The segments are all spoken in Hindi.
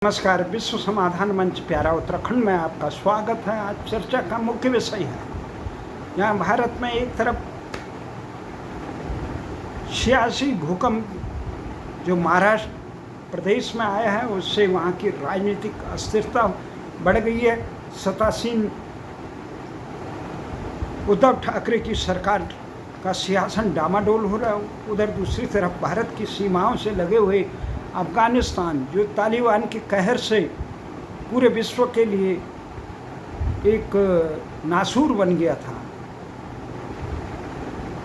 नमस्कार। विश्व समाधान मंच प्यारा उत्तराखंड में आपका स्वागत है। आज चर्चा का मुख्य विषय है, यहाँ भारत में एक तरफ 86 भूकंप जो महाराष्ट्र प्रदेश में आया है, उससे वहाँ की राजनीतिक अस्थिरता बढ़ गई है। सत्तासीन उद्धव ठाकरे की सरकार का सिंहासन डामाडोल हो रहा है। उधर दूसरी तरफ भारत की सीमाओं से लगे हुए अफ़गानिस्तान, जो तालिबान के कहर से पूरे विश्व के लिए एक नासूर बन गया था,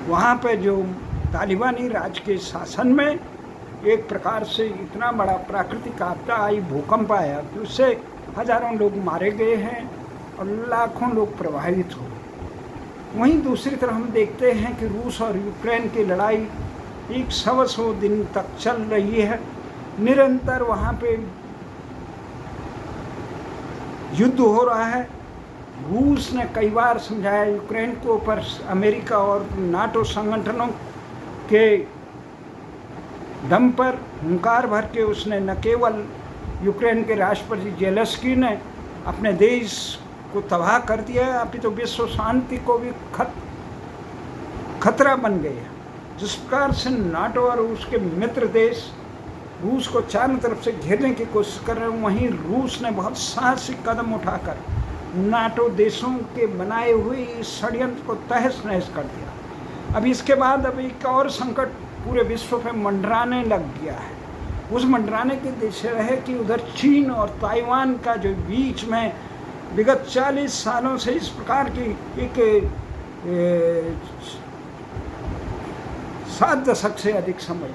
वहाँ पे जो तालिबानी राज के शासन में एक प्रकार से इतना बड़ा प्राकृतिक आपदा आई, भूकंप आया कि उससे हजारों लोग मारे गए हैं और लाखों लोग प्रभावित हुए। वहीं दूसरी तरफ हम देखते हैं कि रूस और यूक्रेन की लड़ाई 100 दिन तक चल रही है। निरंतर वहाँ पे युद्ध हो रहा है। रूस ने कई बार समझाया यूक्रेन को, पर अमेरिका और नाटो संगठनों के दम पर हुंकार भर के उसने न केवल यूक्रेन के राष्ट्रपति जेलेंस्की ने अपने देश को तबाह कर दिया है, अभी तो विश्व शांति को भी खतरा बन गया है। जिस प्रकार से नाटो और उसके मित्र देश रूस को चारों तरफ से घेरने की कोशिश कर रहे हैं, वहीं रूस ने बहुत साहसिक कदम उठाकर नाटो देशों के बनाए हुए इस षड्यंत्र को तहस नहस कर दिया। अब इसके बाद अब एक और संकट पूरे विश्व पे मंडराने लग गया है। उस मंडराने के दिशा है कि उधर चीन और ताइवान का जो बीच में विगत 40 सालों से इस प्रकार की एक 7 दशक से अधिक समय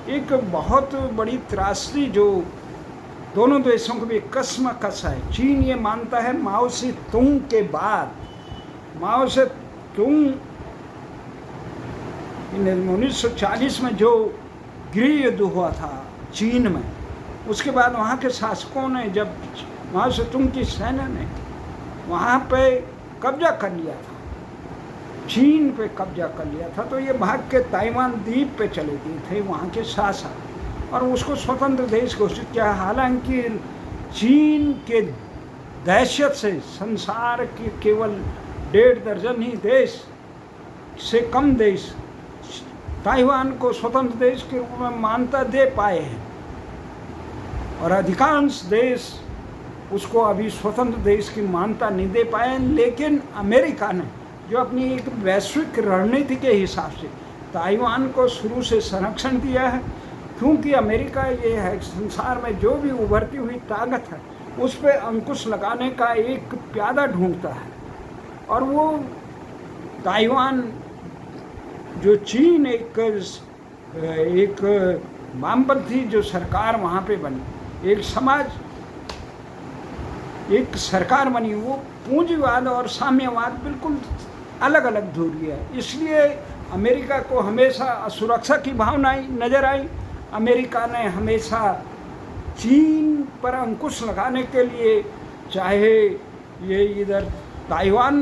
एक बहुत बड़ी त्रासदी जो दोनों देशों को भी कस है। चीन ये मानता है माओ से तुंग के बाद, माओ से तुंग 1940 में जो गृह युद्ध हुआ था चीन में, उसके बाद वहाँ के शासकों ने, जब माओ से तुंग की सेना ने वहाँ पे कब्जा कर लिया था, चीन पे कब्जा कर लिया था, तो ये भाग के ताइवान द्वीप पे चले गए थे वहाँ के शासक और उसको स्वतंत्र देश घोषित किया। हालांकि चीन के दहशत से संसार के केवल 1.5 दर्जन ही देश से कम देश ताइवान को स्वतंत्र देश के रूप में मान्यता दे पाए हैं और अधिकांश देश उसको अभी स्वतंत्र देश की मान्यता नहीं दे पाए। लेकिन अमेरिका ने, जो अपनी एक वैश्विक रणनीति के हिसाब से ताइवान को शुरू से संरक्षण दिया है, क्योंकि अमेरिका ये है संसार में जो भी उभरती हुई ताकत है उस पर अंकुश लगाने का एक प्यादा ढूंढता है। और वो ताइवान, जो चीन एक वामपंथी जो सरकार वहाँ पे बनी, एक सरकार बनी, वो पूंजीवाद और साम्यवाद बिल्कुल अलग अलग दूरी है। इसलिए अमेरिका को हमेशा असुरक्षा की भावना नजर आई। अमेरिका ने हमेशा चीन पर अंकुश लगाने के लिए चाहे ये इधर ताइवान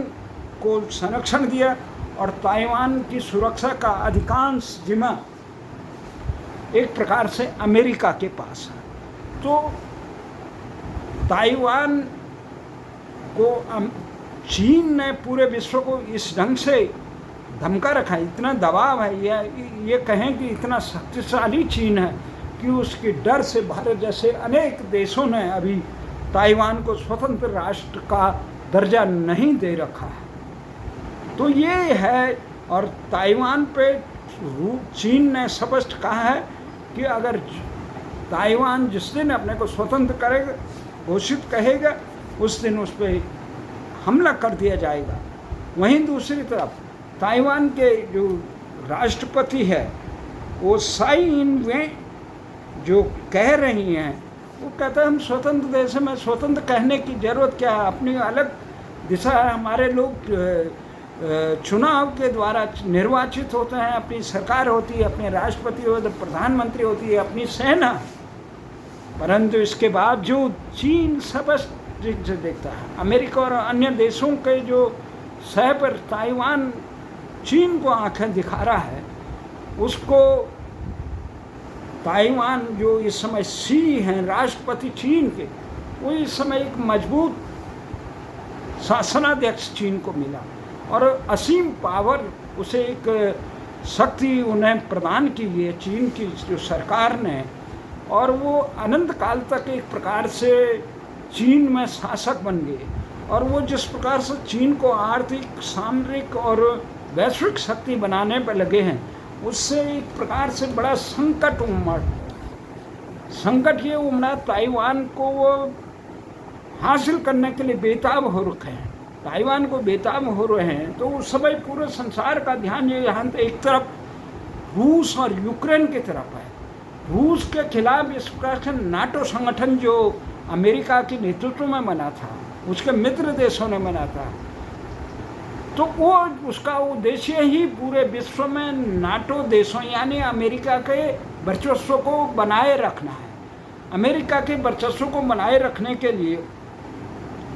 को संरक्षण दिया और ताइवान की सुरक्षा का अधिकांश जिम्मा एक प्रकार से अमेरिका के पास है। तो ताइवान को चीन ने पूरे विश्व को इस ढंग से धमका रखा है, इतना दबाव है, ये कहें कि इतना शक्तिशाली चीन है कि उसके डर से भारत जैसे अनेक देशों ने अभी ताइवान को स्वतंत्र राष्ट्र का दर्जा नहीं दे रखा है। तो ये है, और ताइवान पे चीन ने स्पष्ट कहा है कि अगर ताइवान जिस दिन अपने को स्वतंत्र करेगा, घोषित कहेगा, उस दिन उस पर हमला कर दिया जाएगा। वहीं दूसरी तरफ ताइवान के जो राष्ट्रपति है वो साई इन वे जो कह रही हैं, वो कहते हैं हम स्वतंत्र देश में स्वतंत्र कहने की ज़रूरत क्या है, अपनी अलग दिशा है, हमारे लोग चुनाव के द्वारा निर्वाचित होते हैं, अपनी सरकार होती है, अपने राष्ट्रपति होते, प्रधानमंत्री होती है, अपनी सेना। परंतु इसके बावजूद चीन स्पष्ट से देखता है, अमेरिका और अन्य देशों के जो सह पर ताइवान चीन को आंखें दिखा रहा है, उसको ताइवान जो इस समय शी हैं राष्ट्रपति चीन के, वो इस समय एक मजबूत शासनाध्यक्ष चीन को मिला और असीम पावर उसे एक शक्ति उन्हें प्रदान की है चीन की जो सरकार ने, और वो अनंत काल तक एक प्रकार से चीन में शासक बन गए। और वो जिस प्रकार से चीन को आर्थिक, सामरिक और वैश्विक शक्ति बनाने पर लगे हैं, उससे एक प्रकार से बड़ा संकट ये उमड़ा ताइवान को वो हासिल करने के लिए बेताब हो रखे हैं, ताइवान को बेताब हो रहे हैं। तो उस समय पूरे संसार का ध्यान ये यहाँ एक तरफ रूस और यूक्रेन की तरफ है। रूस के खिलाफ इस प्रकार से नाटो संगठन जो अमेरिका के नेतृत्व में बना था, उसके मित्र देशों ने बना था, तो वो उसका उद्देश्य ही पूरे विश्व में नाटो देशों यानी अमेरिका के वर्चस्व को बनाए रखना है। अमेरिका के वर्चस्व को बनाए रखने के लिए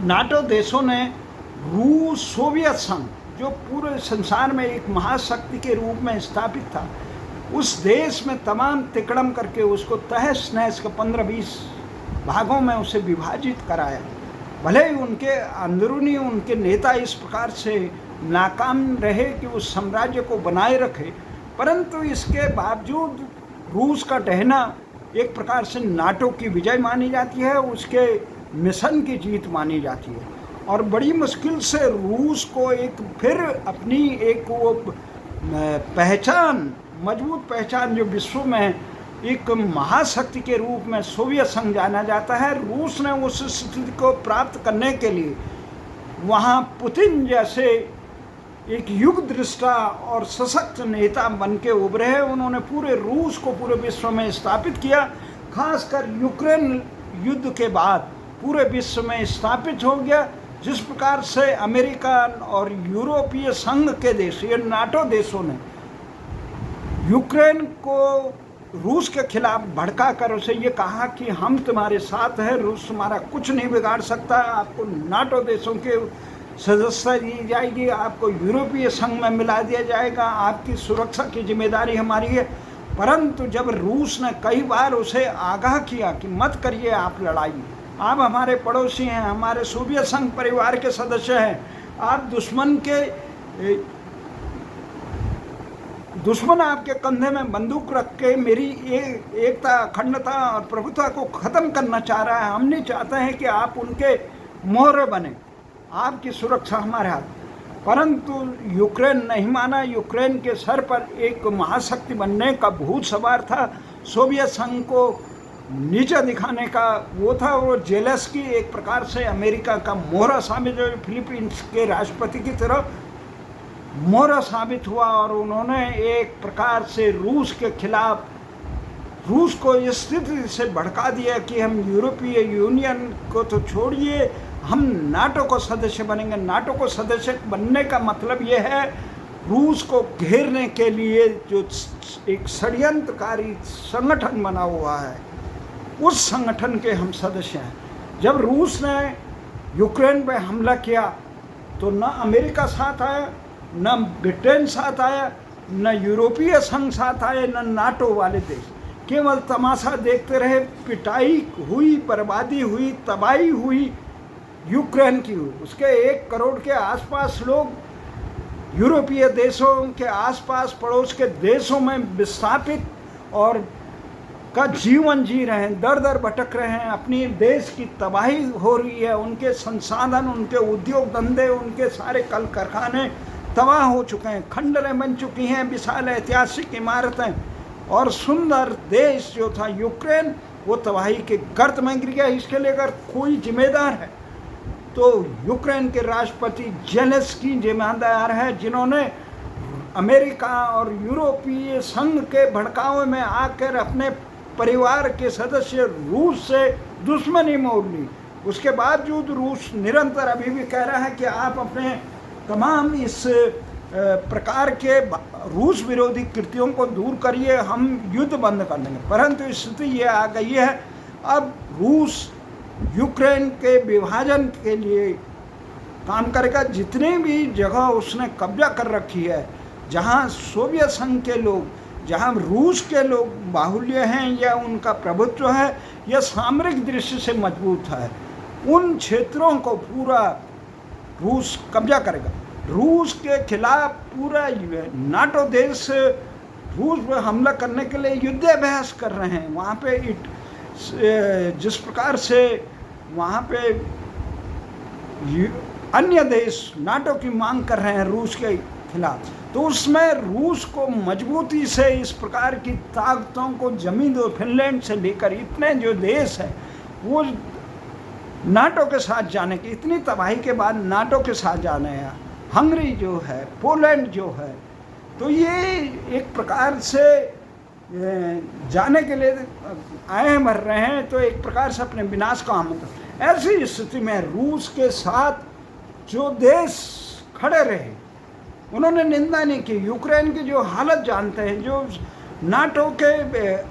नाटो देशों ने रूस, सोवियत संघ जो पूरे संसार में एक महाशक्ति के रूप में स्थापित था, उस देश में तमाम तिकड़म करके उसको तहस नहस के 15-20 भागों में उसे विभाजित कराया। भले ही उनके अंदरूनी उनके नेता इस प्रकार से नाकाम रहे कि उस साम्राज्य को बनाए रखे, परंतु इसके बावजूद रूस का ढहना एक प्रकार से नाटो की विजय मानी जाती है, उसके मिशन की जीत मानी जाती है। और बड़ी मुश्किल से रूस को एक फिर अपनी एक वो पहचान, मजबूत पहचान जो विश्व में एक महाशक्ति के रूप में सोवियत संघ जाना जाता है, रूस ने उस स्थिति को प्राप्त करने के लिए वहाँ पुतिन जैसे एक युग दृष्टा और सशक्त नेता बन के उभरे हैं। उन्होंने पूरे रूस को पूरे विश्व में स्थापित किया, खासकर यूक्रेन युद्ध के बाद पूरे विश्व में स्थापित हो गया। जिस प्रकार से अमेरिका और यूरोपीय संघ के देश, ये नाटो देशों ने यूक्रेन को रूस के खिलाफ भड़का कर उसे ये कहा कि हम तुम्हारे साथ हैं, रूस तुम्हारा कुछ नहीं बिगाड़ सकता, आपको नाटो देशों के सदस्यता दी जाएगी, आपको यूरोपीय संघ में मिला दिया जाएगा, आपकी सुरक्षा की जिम्मेदारी हमारी है। परंतु जब रूस ने कई बार उसे आगाह किया कि मत करिए आप लड़ाई, आप हमारे पड़ोसी हैं, हमारे सोवियत संघ परिवार के सदस्य हैं, आप दुश्मन आपके कंधे में बंदूक रख के मेरी एकता, अखंडता और प्रभुता को ख़त्म करना चाह रहा है। हम नहीं चाहते हैं कि आप उनके मोहरे बने, आपकी सुरक्षा हमारे हाथ। परंतु यूक्रेन नहीं माना। यूक्रेन के सर पर एक महाशक्ति बनने का भूत सवार था, सोवियत संघ को नीचे दिखाने का वो था। वो जेलेस्की एक प्रकार से अमेरिका का मोहरा साबित, जो फिलीपींस के राष्ट्रपति की तरह मोहरा साबित हुआ, और उन्होंने एक प्रकार से रूस के खिलाफ रूस को इस स्थिति से भड़का दिया कि हम यूरोपीय यूनियन को तो छोड़िए, हम नाटो को सदस्य बनेंगे। नाटो को सदस्य बनने का मतलब ये है रूस को घेरने के लिए जो एक षड्यंत्रकारी संगठन बना हुआ है, उस संगठन के हम सदस्य हैं। जब रूस ने यूक्रेन पर हमला किया तो न अमेरिका साथ आया, न ब्रिटेन साथ आया, न यूरोपीय संघ साथ आए, न नाटो वाले देश, केवल तमाशा देखते रहे। पिटाई हुई, बर्बादी हुई, तबाही हुई, यूक्रेन की हुई। उसके 1 करोड़ के आसपास लोग यूरोपीय देशों के आसपास पड़ोस के देशों में विस्थापित और का जीवन जी रहे हैं, दर दर भटक रहे हैं। अपनी देश की तबाही हो रही है, उनके संसाधन, उनके उद्योग धंधे, उनके सारे कल कारखाने तबाह हो चुके हैं, खंडरें बन चुकी हैं, विशाल ऐतिहासिक इमारतें, और सुंदर देश जो था यूक्रेन वो तबाही के गर्त में गिर गया। इसके लिए अगर कोई जिम्मेदार है तो यूक्रेन के राष्ट्रपति जेलेस्की जिम्मेदार है, जिन्होंने अमेरिका और यूरोपीय संघ के भड़कावे में आकर अपने परिवार के सदस्य रूस से दुश्मनी मोड़ ली। उसके बावजूद रूस निरंतर अभी भी कह रहा है कि आप अपने तमाम इस प्रकार के रूस विरोधी कृत्यों को दूर करिए, हम युद्ध बंद कर देंगे। परंतु स्थिति ये आ गई है, अब रूस यूक्रेन के विभाजन के लिए काम करेगा। जितने भी जगह उसने कब्जा कर रखी है, जहाँ सोवियत संघ के लोग जहाँ रूस के लोग बाहुल्य हैं या उनका प्रभुत्व है या सामरिक दृष्टि से मजबूत है, उन क्षेत्रों को पूरा रूस कब्जा करेगा। रूस के खिलाफ पूरा नाटो देश रूस पर हमला करने के लिए युद्धाभ्यास कर रहे हैं। वहाँ पे जिस प्रकार से वहाँ पे अन्य देश नाटो की मांग कर रहे हैं रूस के खिलाफ, तो उसमें रूस को मजबूती से इस प्रकार की ताकतों को जमीन दो। फिनलैंड से लेकर इतने जो देश हैं वो नाटो के साथ जाने की, इतनी तबाही के बाद नाटो के साथ जाने हैं। हंगरी जो है, पोलैंड जो है, तो ये एक प्रकार से जाने के लिए आए मर रहे हैं, तो एक प्रकार से अपने विनाश का आमंत्रण। ऐसी स्थिति में रूस के साथ जो देश खड़े रहे, उन्होंने निंदा नहीं की। यूक्रेन की जो हालत जानते हैं, जो नाटो के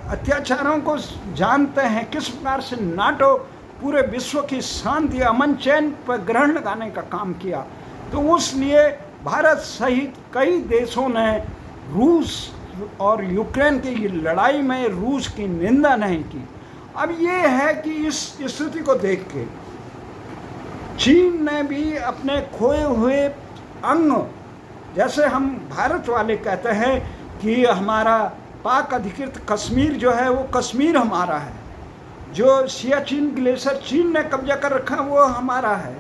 अत्याचारों को जानते हैं, किस प्रकार से नाटो पूरे विश्व की शांति, अमन, चैन पर ग्रहण लगाने का काम किया, तो उसलिए भारत सहित कई देशों ने रूस और यूक्रेन की लड़ाई में रूस की निंदा नहीं की। अब ये है कि इस स्थिति को देख के चीन ने भी अपने खोए हुए अंग, जैसे हम भारत वाले कहते हैं कि हमारा पाक अधिकृत कश्मीर जो है वो कश्मीर हमारा है, जो सियाचिन ग्लेशियर चीन ने कब्जा कर रखा वो हमारा है,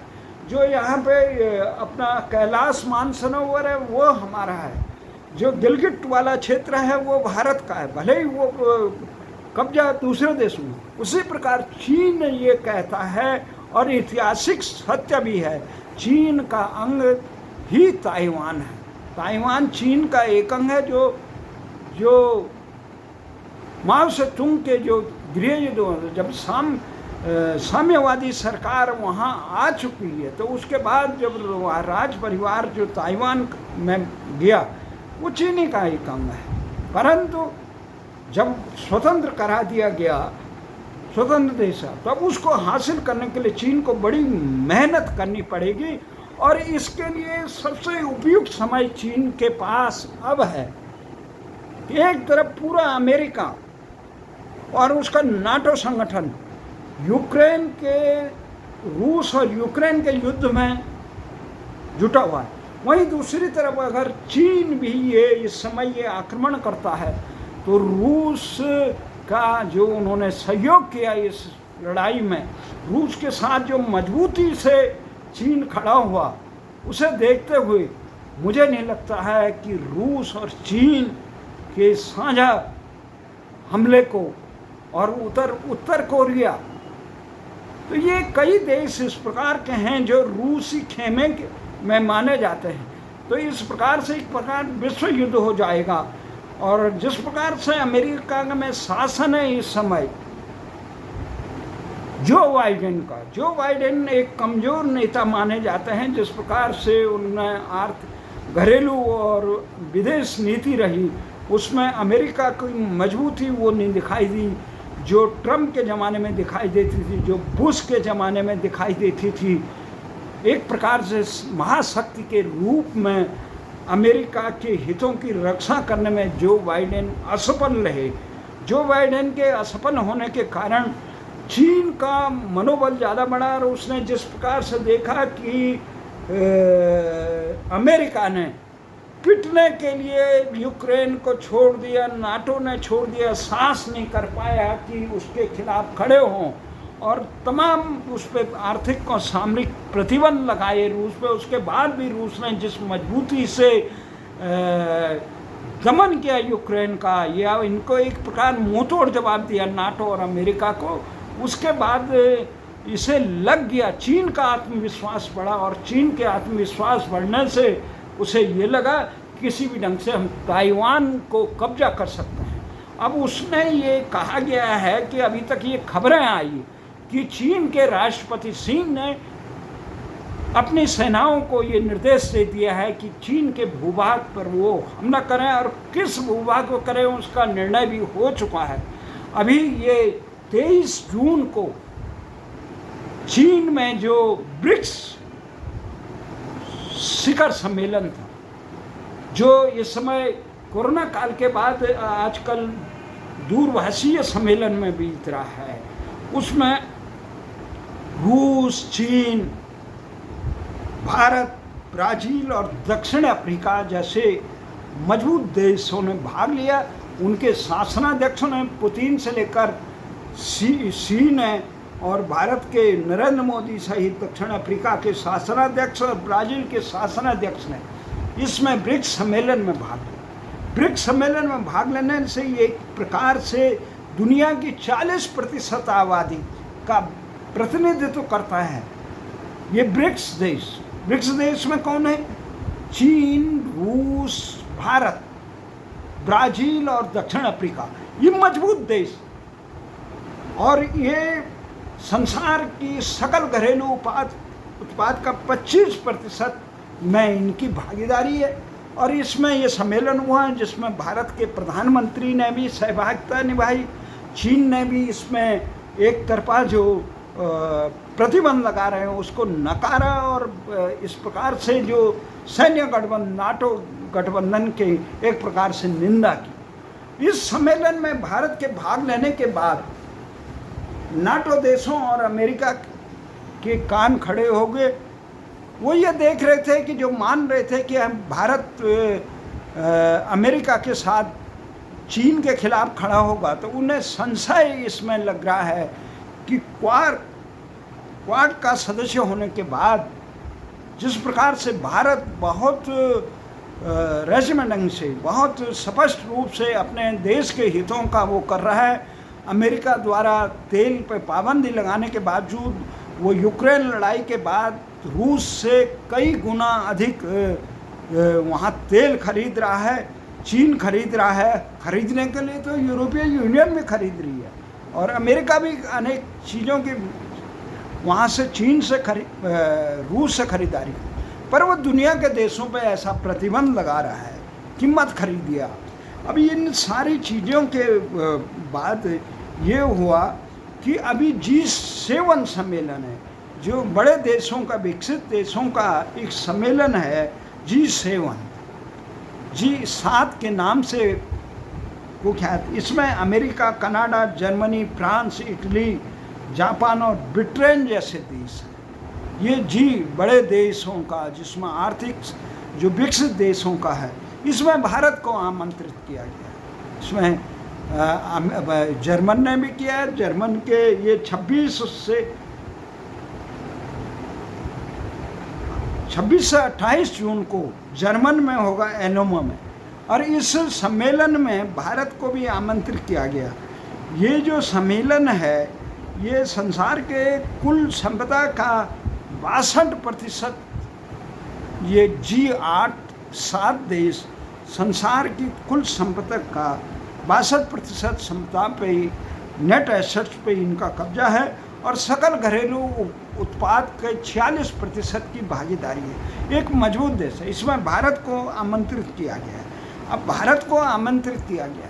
जो यहाँ पे अपना कैलाश मानसरोवर है वो हमारा है, जो गिलगिट वाला क्षेत्र है वो भारत का है, भले ही वो कब्जा दूसरे देशों में। उसी प्रकार चीन ये कहता है, और ऐतिहासिक सत्य भी है, चीन का अंग ही ताइवान है। ताइवान चीन का एक अंग है, जो माओ से तुंग के जो गृह युद्ध, जब साम्यवादी सरकार वहाँ आ चुकी है, तो उसके बाद जब राज परिवार जो ताइवान में गया, वो चीनी का एक अंग है। परंतु जब स्वतंत्र करा दिया गया, स्वतंत्र देश, तब उसको हासिल करने के लिए चीन को बड़ी मेहनत करनी पड़ेगी, और इसके लिए सबसे उपयुक्त समय चीन के पास अब है। एक तरफ पूरा अमेरिका और उसका नाटो संगठन यूक्रेन के, रूस और यूक्रेन के युद्ध में जुटा हुआ है, वहीं दूसरी तरफ अगर चीन भी ये इस समय ये आक्रमण करता है, तो रूस का जो उन्होंने सहयोग किया इस लड़ाई में, रूस के साथ जो मजबूती से चीन खड़ा हुआ, उसे देखते हुए मुझे नहीं लगता है कि रूस और चीन के साझा हमले को, और उत्तर कोरिया, तो ये कई देश इस प्रकार के हैं जो रूसी खेमे में माने जाते हैं। तो इस प्रकार से एक प्रकार विश्व युद्ध हो जाएगा। और जिस प्रकार से अमेरिका में शासन है इस समय जो बाइडेन एक कमज़ोर नेता माने जाते हैं, जिस प्रकार से उन्हें घरेलू और विदेश नीति रही, उसमें अमेरिका की मजबूती वो नहीं दिखाई दी जो ट्रम्प के ज़माने में दिखाई देती थी, जो बुश के ज़माने में दिखाई देती थी। एक प्रकार से महाशक्ति के रूप में अमेरिका के हितों की रक्षा करने में जो बाइडेन असफल रहे। जो बाइडेन के असफल होने के कारण चीन का मनोबल ज़्यादा बढ़ा, और उसने जिस प्रकार से देखा कि अमेरिका ने पिटने के लिए यूक्रेन को छोड़ दिया, नाटो ने छोड़ दिया, साहस नहीं कर पाया कि उसके खिलाफ खड़े हों, और तमाम उस पर आर्थिक और सामरिक प्रतिबंध लगाए रूस पे। उसके बाद भी रूस ने जिस मजबूती से दमन किया यूक्रेन का, या इनको एक प्रकार मुंहतोड़ जवाब दिया नाटो और अमेरिका को, उसके बाद इसे लग गया, चीन का आत्मविश्वास बढ़ा, और चीन के आत्मविश्वास बढ़ने से उसे ये लगा किसी भी ढंग से हम ताइवान को कब्जा कर सकते हैं। अब उसने ये कहा गया है कि अभी तक ये खबरें आई कि चीन के राष्ट्रपति सिंह ने अपनी सेनाओं को ये निर्देश दे दिया है कि चीन के भूभाग पर वो हमला करें, और किस भूभाग को करें उसका निर्णय भी हो चुका है। अभी ये 23 जून को चीन में जो ब्रिक्स शिखर सम्मेलन था, जो इस समय कोरोना काल के बाद आजकल दूरभाषीय सम्मेलन में बीत रहा है, उसमें रूस, चीन, भारत, ब्राज़ील और दक्षिण अफ्रीका जैसे मजबूत देशों ने भाग लिया। उनके शासनाध्यक्षों ने, पुतिन से लेकर शी ने, और भारत के नरेंद्र मोदी सहित दक्षिण अफ्रीका के शासनाध्यक्ष और ब्राज़ील के शासनाध्यक्ष ने इसमें ब्रिक्स सम्मेलन में भाग लिया। ब्रिक्स सम्मेलन में भाग लेने से ये एक प्रकार से दुनिया की 40% आबादी का प्रतिनिधित्व करता है ये ब्रिक्स देश। ब्रिक्स देश में कौन है? चीन, रूस, भारत, ब्राज़ील और दक्षिण अफ्रीका, ये मजबूत देश। और ये संसार की सकल घरेलू उत्पाद का 25% में इनकी भागीदारी है। और इसमें ये सम्मेलन हुआ है जिसमें भारत के प्रधानमंत्री ने भी सहभागिता निभाई। चीन ने भी इसमें एक तरफा जो प्रतिबंध लगा रहे हैं उसको नकारा, और इस प्रकार से जो सैन्य गठबंधन, नाटो गठबंधन के एक प्रकार से निंदा की। इस सम्मेलन में भारत के भाग लेने के बाद नाटो देशों और अमेरिका के कान खड़े हो गए। वो ये देख रहे थे कि जो मान रहे थे कि हम भारत अमेरिका के साथ चीन के खिलाफ खड़ा होगा, तो उन्हें संशय इसमें लग रहा है कि क्वाड का सदस्य होने के बाद जिस प्रकार से भारत बहुत रहस्यमय ढंग से, बहुत स्पष्ट रूप से अपने देश के हितों का वो कर रहा है, अमेरिका द्वारा तेल पर पाबंदी लगाने के बावजूद वो यूक्रेन लड़ाई के बाद रूस से कई गुना अधिक वहाँ तेल खरीद रहा है, चीन खरीद रहा है। खरीदने के लिए तो यूरोपीय यूनियन भी खरीद रही है, और अमेरिका भी अनेक चीज़ों की वहाँ से चीन से रूस से खरीदारी, पर वो दुनिया के देशों पे ऐसा प्रतिबंध लगा रहा है कि मत खरीदिए। अब इन सारी चीज़ों के बाद ये हुआ कि अभी G7 सम्मेलन है, जो बड़े देशों का, विकसित देशों का एक सम्मेलन है G7, G7 के नाम से कुख्यात। इसमें America, Canada, Germany, France, Italy, Japan और ब्रिटेन जैसे देश हैं। ये बड़े देशों का, जिसमें आर्थिक जो विकसित देशों का है, इसमें भारत को आमंत्रित किया गया। इसमें जर्मन ने भी किया है। जर्मन के ये 26 से 28 जून को जर्मन में होगा, एनोमा में, और इस सम्मेलन में भारत को भी आमंत्रित किया गया। ये जो सम्मेलन है ये संसार के कुल संपदा का 62%, ये G7 देश संसार की कुल संपदा का 62% संपदा पे, नेट एसेट्स पे इनका कब्जा है, और सकल घरेलू उत्पाद के 46% की भागीदारी है। एक मजबूत देश है। इसमें भारत को आमंत्रित किया गया है। अब भारत को आमंत्रित किया गया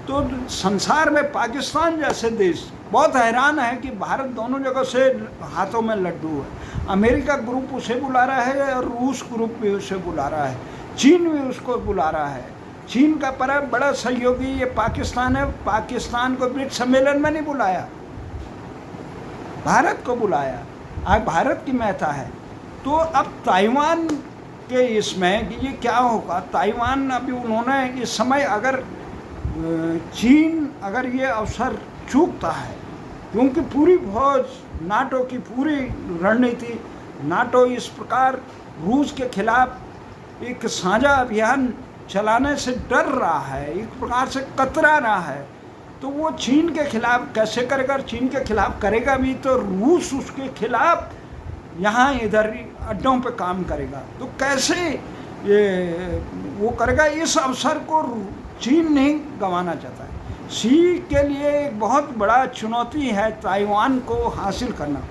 तो संसार में पाकिस्तान जैसे देश बहुत हैरान है कि भारत दोनों जगह से हाथों में लड्डू है। अमेरिका ग्रुप उसे बुला रहा है और रूस ग्रुप भी उसे बुला रहा है, चीन भी उसको बुला रहा है। चीन का बड़ा सहयोगी ये पाकिस्तान है। पाकिस्तान को ब्रिक्स सम्मेलन में नहीं बुलाया, भारत को बुलाया। आज भारत की महत्ता है। तो अब ताइवान के इसमें ये क्या होगा, ताइवान अभी उन्होंने इस समय अगर चीन अगर ये अवसर चूकता है, क्योंकि पूरी फौज, नाटो की पूरी रणनीति, नाटो इस प्रकार रूस के खिलाफ एक साझा अभियान चलाने से डर रहा है, एक प्रकार से कतरा रहा है, तो वो चीन के खिलाफ कैसे करेगा? चीन के खिलाफ करेगा भी तो रूस उसके खिलाफ यहाँ इधर अड्डों पे काम करेगा, तो कैसे ये वो करेगा? इस अवसर को चीन नहीं गंवाना चाहता है। शी के लिए एक बहुत बड़ा चुनौती है ताइवान को हासिल करना,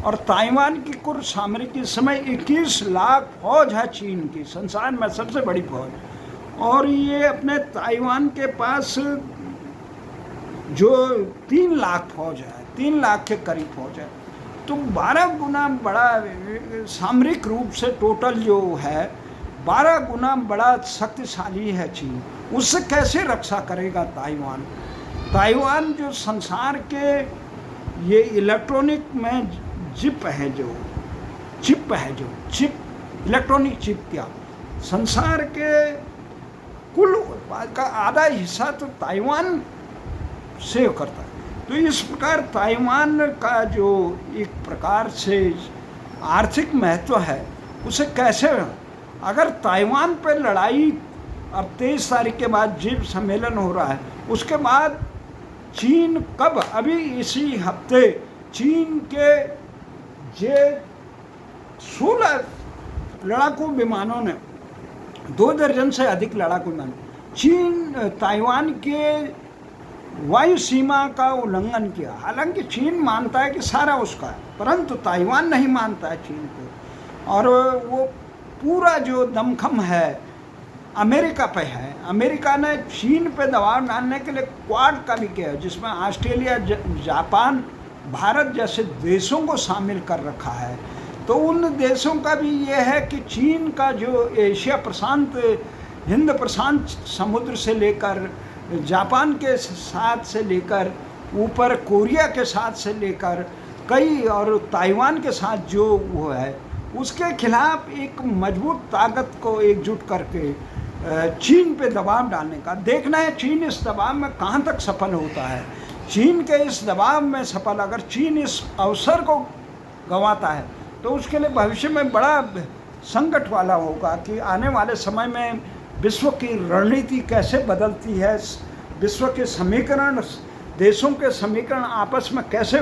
और ताइवान की कुल सामरिक इस समय 21 लाख फौज है चीन की, संसार में सबसे बड़ी फौज, और ये अपने ताइवान के पास जो 3 लाख फौज है, 3 लाख के करीब फौज है, तो 12 गुना बड़ा सामरिक रूप से टोटल जो है 12 गुना बड़ा शक्तिशाली है चीन, उससे कैसे रक्षा करेगा ताइवान? ताइवान जो संसार के ये इलेक्ट्रॉनिक में चिप है, जो इलेक्ट्रॉनिक चिप, क्या संसार के कुल का आधा हिस्सा तो ताइवान सेव करता है। तो इस प्रकार ताइवान का जो एक प्रकार से आर्थिक महत्व है, उसे कैसे, अगर ताइवान पे लड़ाई अब 23 तारीख के बाद जीव सम्मेलन हो रहा है, उसके बाद चीन कब, अभी इसी हफ्ते चीन के जे 16 लड़ाकू विमानों ने, 2 दर्जन से अधिक लड़ाकू विमान चीन ताइवान के वायु सीमा का उल्लंघन किया। हालांकि चीन मानता है कि सारा उसका है, परंतु ताइवान नहीं मानता है चीन को, और वो पूरा जो दमखम है अमेरिका पे है। अमेरिका ने चीन पे दबाव डालने के लिए क्वाड का भी किया, जिसमें ऑस्ट्रेलिया, जापान, भारत जैसे देशों को शामिल कर रखा है। तो उन देशों का भी ये है कि चीन का जो एशिया प्रशांत, हिंद प्रशांत समुद्र से लेकर जापान के साथ से लेकर ऊपर कोरिया के साथ से लेकर कई और ताइवान के साथ जो वो है, उसके खिलाफ एक मजबूत ताकत को एकजुट करके चीन पे दबाव डालने का देखना है। चीन इस दबाव में कहाँ तक सफल होता है। चीन के इस दबाव में सफल, अगर चीन इस अवसर को गंवाता है तो उसके लिए भविष्य में बड़ा संकट वाला होगा कि आने वाले समय में विश्व की रणनीति कैसे बदलती है, विश्व के समीकरण, देशों के समीकरण आपस में कैसे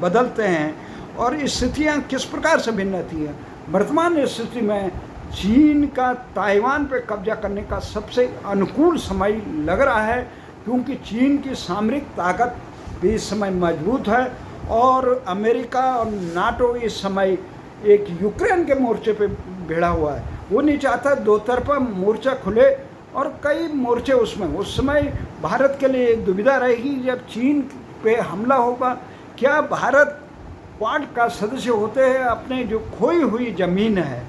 बदलते हैं और स्थितियाँ किस प्रकार से भिन्न रहती हैं। वर्तमान स्थिति में चीन का ताइवान पर कब्जा करने का सबसे अनुकूल समय लग रहा है, क्योंकि चीन की सामरिक ताकत भी इस समय मजबूत है और अमेरिका और नाटो इस समय एक यूक्रेन के मोर्चे पे भिड़ा हुआ है। वो नहीं चाहता दो तरफा मोर्चा खुले और कई मोर्चे उसमें। उस समय भारत के लिए दुविधा रहेगी, जब चीन पे हमला होगा, क्या भारत क्वाड का सदस्य होते हैं अपने जो खोई हुई ज़मीन है,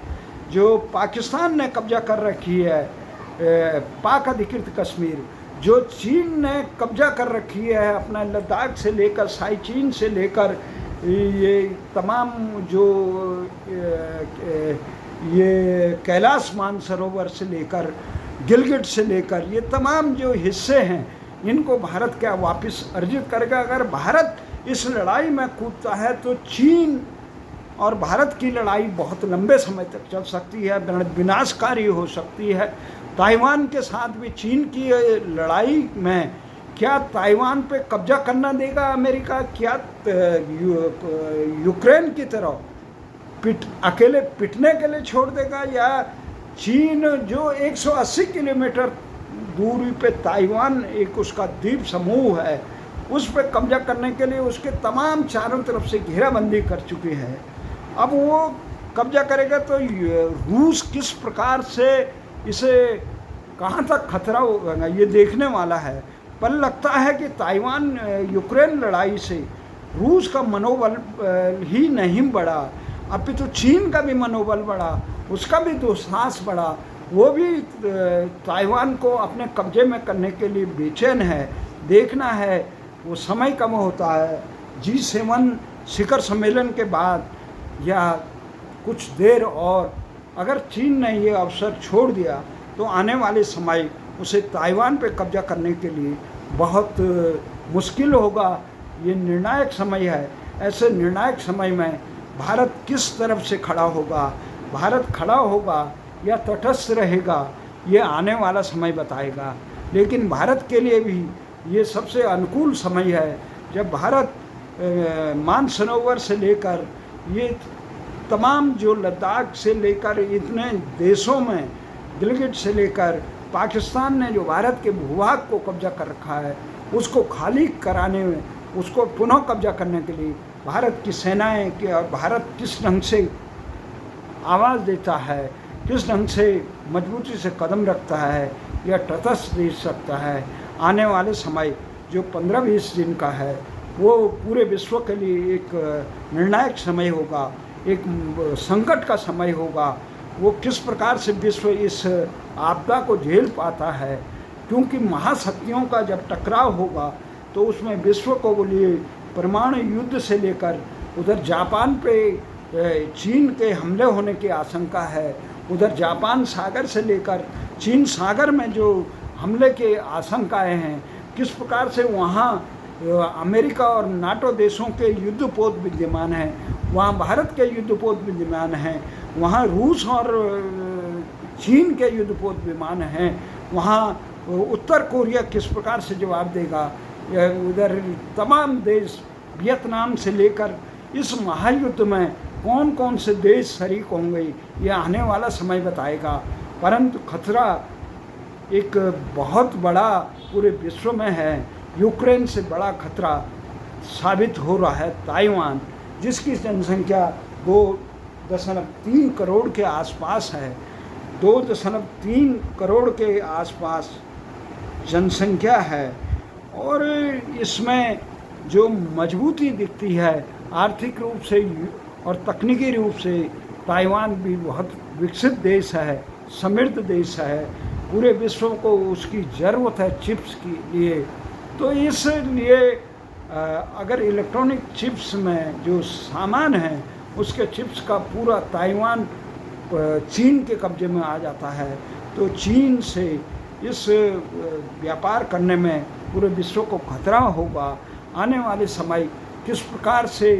जो पाकिस्तान ने कब्जा कर रखी है, पाक अधिकृत कश्मीर, जो चीन ने कब्जा कर रखी है अपना लद्दाख से लेकर साइचीन से लेकर ये तमाम जो ये कैलाश मानसरोवर से लेकर गिलगिट से लेकर ये तमाम जो हिस्से हैं, इनको भारत क्या वापस अर्जित करेगा। अगर भारत इस लड़ाई में कूदता है तो चीन और भारत की लड़ाई बहुत लंबे समय तक चल सकती है, विनाशकारी हो सकती है। ताइवान के साथ भी चीन की लड़ाई में क्या ताइवान पे कब्जा करना देगा अमेरिका, क्या यूक्रेन की तरह अकेले पिटने के लिए छोड़ देगा, या चीन जो 180 किलोमीटर दूरी पे ताइवान एक उसका द्वीप समूह है, उस पर कब्जा करने के लिए उसके तमाम चारों तरफ से घेराबंदी कर चुके हैं। अब वो कब्जा करेगा तो रूस किस प्रकार से इसे कहाँ तक खतरा होगा ये देखने वाला है। पर लगता है कि ताइवान यूक्रेन लड़ाई से रूस का मनोबल ही नहीं बढ़ा, अपितु चीन का भी मनोबल बढ़ा, उसका भी दुस्साहस बढ़ा। वो भी ताइवान को अपने कब्जे में करने के लिए बेचैन है। देखना है, वो समय कम होता है। G7 शिखर सम्मेलन के बाद या कुछ देर और अगर चीन ने ये अवसर छोड़ दिया तो आने वाले समय उसे ताइवान पे कब्जा करने के लिए बहुत मुश्किल होगा। ये निर्णायक समय है। ऐसे निर्णायक समय में भारत किस तरफ से खड़ा होगा, भारत खड़ा होगा या तटस्थ रहेगा, ये आने वाला समय बताएगा। लेकिन भारत के लिए भी ये सबसे अनुकूल समय है जब भारत मानसरोवर से लेकर ये तमाम जो लद्दाख से लेकर इतने देशों में, गिलगिट से लेकर पाकिस्तान ने जो भारत के भूभाग को कब्जा कर रखा है, उसको खाली कराने में, उसको पुनः कब्जा करने के लिए भारत की सेनाएं के और भारत किस ढंग से आवाज़ देता है, किस ढंग से मजबूती से कदम रखता है या तटस्थ दे सकता है। आने वाले समय जो 15-20 दिन का है वो पूरे विश्व के लिए एक निर्णायक समय होगा, एक संकट का समय होगा। वो किस प्रकार से विश्व इस आपदा को झेल पाता है, क्योंकि महाशक्तियों का जब टकराव होगा तो उसमें विश्व को बोलिए परमाणु युद्ध से लेकर उधर जापान पे चीन के हमले होने की आशंका है, उधर जापान सागर से लेकर चीन सागर में जो हमले के आशंकाएं हैं, किस प्रकार से वहाँ अमेरिका और नाटो देशों के युद्धपोत विद्यमान हैं, वहाँ भारत के युद्धपोत विद्यमान हैं, वहाँ रूस और चीन के युद्धपोत विमान हैं, वहाँ उत्तर कोरिया किस प्रकार से जवाब देगा, उधर तमाम देश वियतनाम से लेकर इस महायुद्ध में कौन कौन से देश शरीक होंगे, ये आने वाला समय बताएगा। परंतु खतरा एक बहुत बड़ा पूरे विश्व में है। यूक्रेन से बड़ा खतरा साबित हो रहा है ताइवान, जिसकी जनसंख्या 2.3 करोड़ के आसपास है। 2.3 करोड़ के आसपास जनसंख्या है और इसमें जो मजबूती दिखती है आर्थिक रूप से और तकनीकी रूप से, ताइवान भी बहुत विकसित देश है, समृद्ध देश है, पूरे विश्व को उसकी ज़रूरत है चिप्स के लिए। तो इसलिए अगर इलेक्ट्रॉनिक चिप्स में जो सामान है उसके चिप्स का पूरा ताइवान चीन के कब्जे में आ जाता है, तो चीन से इस व्यापार करने में पूरे विश्व को खतरा होगा। आने वाले समय किस प्रकार से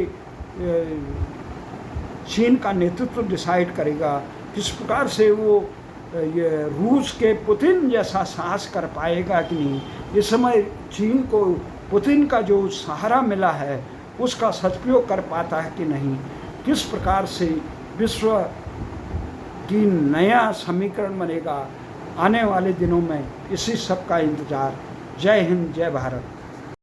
चीन का नेतृत्व डिसाइड करेगा, किस प्रकार से वो ये रूस के पुतिन जैसा साहस कर पाएगा कि नहीं। इस समय चीन को पुतिन का जो सहारा मिला है उसका सदुपयोग कर पाता है कि नहीं, किस प्रकार से विश्व की नया समीकरण बनेगा, आने वाले दिनों में इसी सब का इंतज़ार। जय हिंद, जय भारत।